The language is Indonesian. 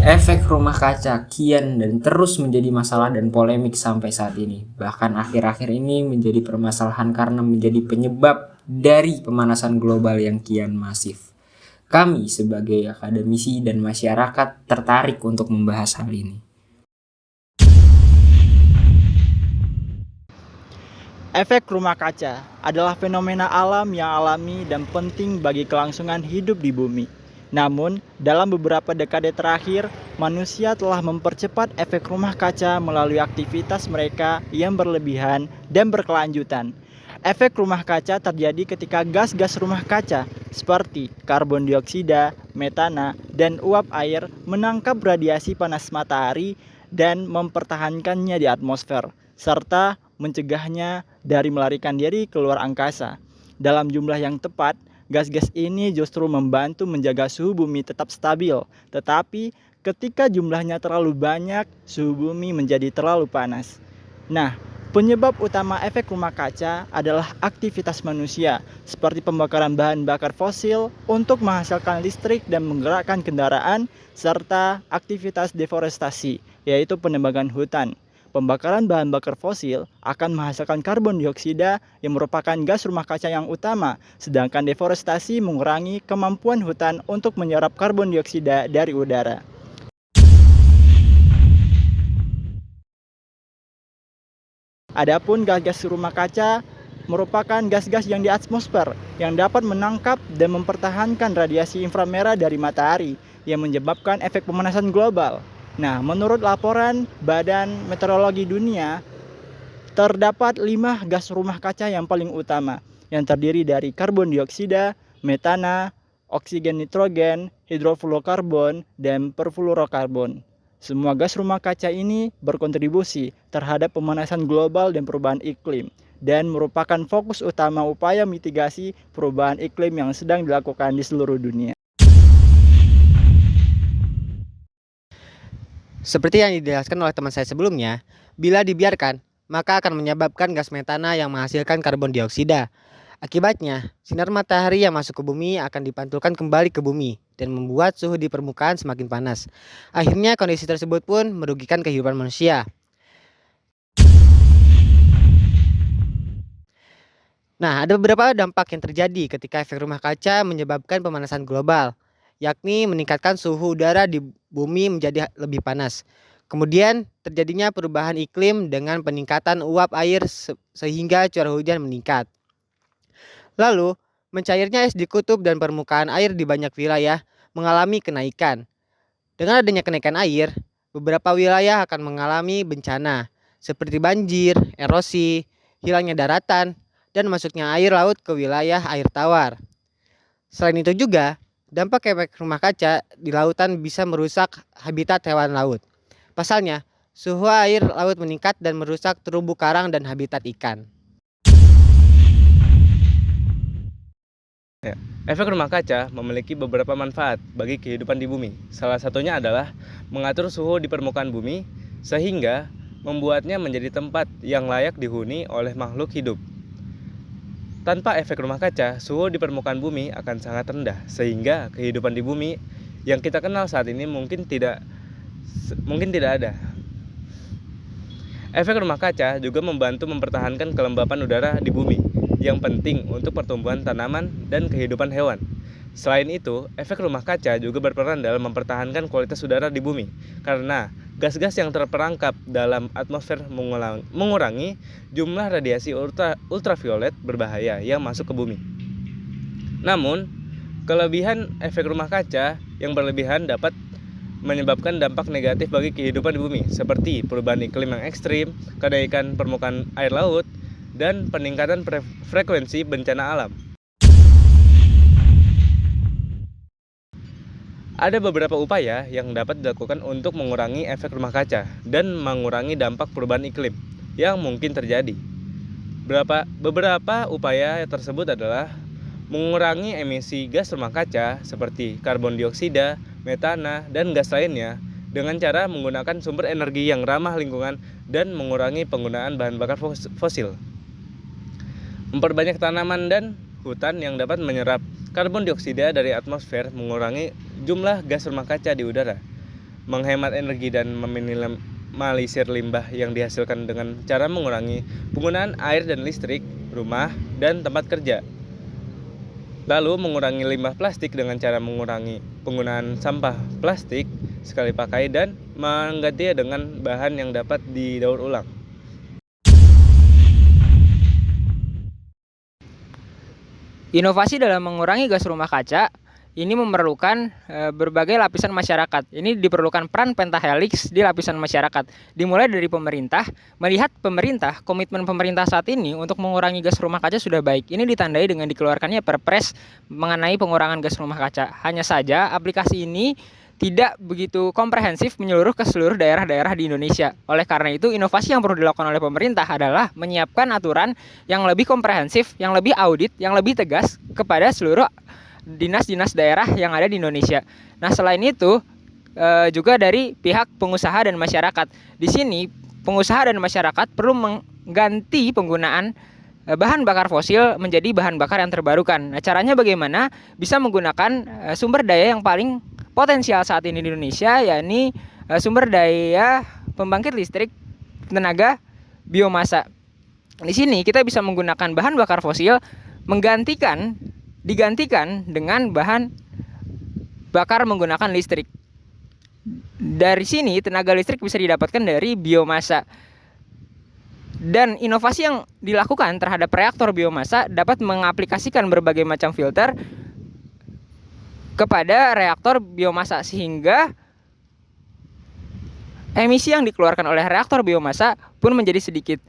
Efek rumah kaca kian dan terus menjadi masalah dan polemik sampai saat ini. Bahkan akhir-akhir ini menjadi permasalahan karena menjadi penyebab dari pemanasan global yang kian masif. Kami sebagai akademisi dan masyarakat tertarik untuk membahas hal ini. Efek rumah kaca adalah fenomena alam yang alami dan penting bagi kelangsungan hidup di bumi. Namun, dalam beberapa dekade terakhir, manusia telah mempercepat efek rumah kaca melalui aktivitas mereka yang berlebihan dan berkelanjutan. Efek rumah kaca terjadi ketika gas-gas rumah kaca seperti karbon dioksida, metana, dan uap air menangkap radiasi panas matahari dan mempertahankannya di atmosfer, serta mencegahnya dari melarikan diri keluar angkasa. Dalam jumlah yang tepat, gas-gas ini justru membantu menjaga suhu bumi tetap stabil. Tetapi ketika jumlahnya terlalu banyak, suhu bumi menjadi terlalu panas. Nah, penyebab utama efek rumah kaca adalah aktivitas manusia, seperti pembakaran bahan bakar fosil untuk menghasilkan listrik dan menggerakkan kendaraan, serta aktivitas deforestasi, yaitu penebangan hutan. Pembakaran bahan bakar fosil akan menghasilkan karbon dioksida yang merupakan gas rumah kaca yang utama, sedangkan deforestasi mengurangi kemampuan hutan untuk menyerap karbon dioksida dari udara. Adapun gas-gas rumah kaca merupakan gas-gas yang di atmosfer yang dapat menangkap dan mempertahankan radiasi inframerah dari matahari yang menyebabkan efek pemanasan global. Nah, menurut laporan Badan Meteorologi Dunia, terdapat 5 gas rumah kaca yang paling utama, yang terdiri dari karbon dioksida, metana, oksigen nitrogen, hidrofluorokarbon, dan perfluorokarbon. Semua gas rumah kaca ini berkontribusi terhadap pemanasan global dan perubahan iklim, dan merupakan fokus utama upaya mitigasi perubahan iklim yang sedang dilakukan di seluruh dunia. Seperti yang dijelaskan oleh teman saya sebelumnya, bila dibiarkan, maka akan menyebabkan gas metana yang menghasilkan karbon dioksida. Akibatnya, sinar matahari yang masuk ke bumi akan dipantulkan kembali ke bumi dan membuat suhu di permukaan semakin panas. Akhirnya kondisi tersebut pun merugikan kehidupan manusia. Nah, ada beberapa dampak yang terjadi ketika efek rumah kaca menyebabkan pemanasan global, yakni meningkatkan suhu udara di bumi menjadi lebih panas. Kemudian terjadinya perubahan iklim dengan peningkatan uap air sehingga curah hujan meningkat. Lalu, mencairnya es di kutub dan permukaan air di banyak wilayah mengalami kenaikan. Dengan adanya kenaikan air, beberapa wilayah akan mengalami bencana seperti banjir, erosi, hilangnya daratan, dan masuknya air laut ke wilayah air tawar. Selain itu juga, dampak efek rumah kaca di lautan bisa merusak habitat hewan laut. Pasalnya, suhu air laut meningkat dan merusak terumbu karang dan habitat ikan. Efek rumah kaca memiliki beberapa manfaat bagi kehidupan di bumi. Salah satunya adalah mengatur suhu di permukaan bumi sehingga membuatnya menjadi tempat yang layak dihuni oleh makhluk hidup. Tanpa efek rumah kaca, suhu di permukaan bumi akan sangat rendah sehingga kehidupan di bumi yang kita kenal saat ini mungkin tidak ada. Efek rumah kaca juga membantu mempertahankan kelembapan udara di bumi yang penting untuk pertumbuhan tanaman dan kehidupan hewan. Selain itu, efek rumah kaca juga berperan dalam mempertahankan kualitas udara di bumi karena gas-gas yang terperangkap dalam atmosfer mengurangi jumlah radiasi ultraviolet berbahaya yang masuk ke bumi. Namun, kelebihan efek rumah kaca yang berlebihan dapat menyebabkan dampak negatif bagi kehidupan di bumi seperti perubahan iklim yang ekstrim, kenaikan permukaan air laut, dan peningkatan frekuensi bencana alam. Ada beberapa upaya yang dapat dilakukan untuk mengurangi efek rumah kaca dan mengurangi dampak perubahan iklim yang mungkin terjadi. Beberapa upaya tersebut adalah mengurangi emisi gas rumah kaca seperti karbon dioksida, metana, dan gas lainnya dengan cara menggunakan sumber energi yang ramah lingkungan dan mengurangi penggunaan bahan bakar fosil. Memperbanyak tanaman dan hutan yang dapat menyerap karbon dioksida dari atmosfer mengurangi jumlah gas rumah kaca di udara. menghemat energi dan meminimalisir limbah yang dihasilkan dengan cara mengurangi penggunaan air dan listrik, rumah, dan tempat kerja. Lalu mengurangi limbah plastik dengan cara mengurangi penggunaan sampah plastik sekali pakai dan menggantinya dengan bahan yang dapat didaur ulang. Inovasi dalam mengurangi gas rumah kaca ini memerlukan berbagai lapisan masyarakat. Ini diperlukan peran pentahelix di lapisan masyarakat. Dimulai dari pemerintah, melihat komitmen pemerintah saat ini untuk mengurangi gas rumah kaca sudah baik. Ini ditandai dengan dikeluarkannya Perpres mengenai pengurangan gas rumah kaca. Hanya saja aplikasi ini tidak begitu komprehensif menyeluruh ke seluruh daerah-daerah di Indonesia. Oleh karena itu, inovasi yang perlu dilakukan oleh pemerintah adalah menyiapkan aturan yang lebih komprehensif, yang lebih audit, yang lebih tegas kepada seluruh dinas-dinas daerah yang ada di Indonesia. Nah, selain itu juga dari pihak pengusaha dan masyarakat. Di sini pengusaha dan masyarakat perlu mengganti penggunaan bahan bakar fosil menjadi bahan bakar yang terbarukan. Nah, caranya bagaimana? Bisa menggunakan sumber daya yang paling potensial saat ini di Indonesia, yakni sumber daya pembangkit listrik tenaga biomasa. Di sini kita bisa menggunakan bahan bakar fosil digantikan dengan bahan bakar menggunakan listrik. Dari sini tenaga listrik bisa didapatkan dari biomasa. Dan inovasi yang dilakukan terhadap reaktor biomasa dapat mengaplikasikan berbagai macam filter kepada reaktor biomasa sehingga emisi yang dikeluarkan oleh reaktor biomasa pun menjadi sedikit.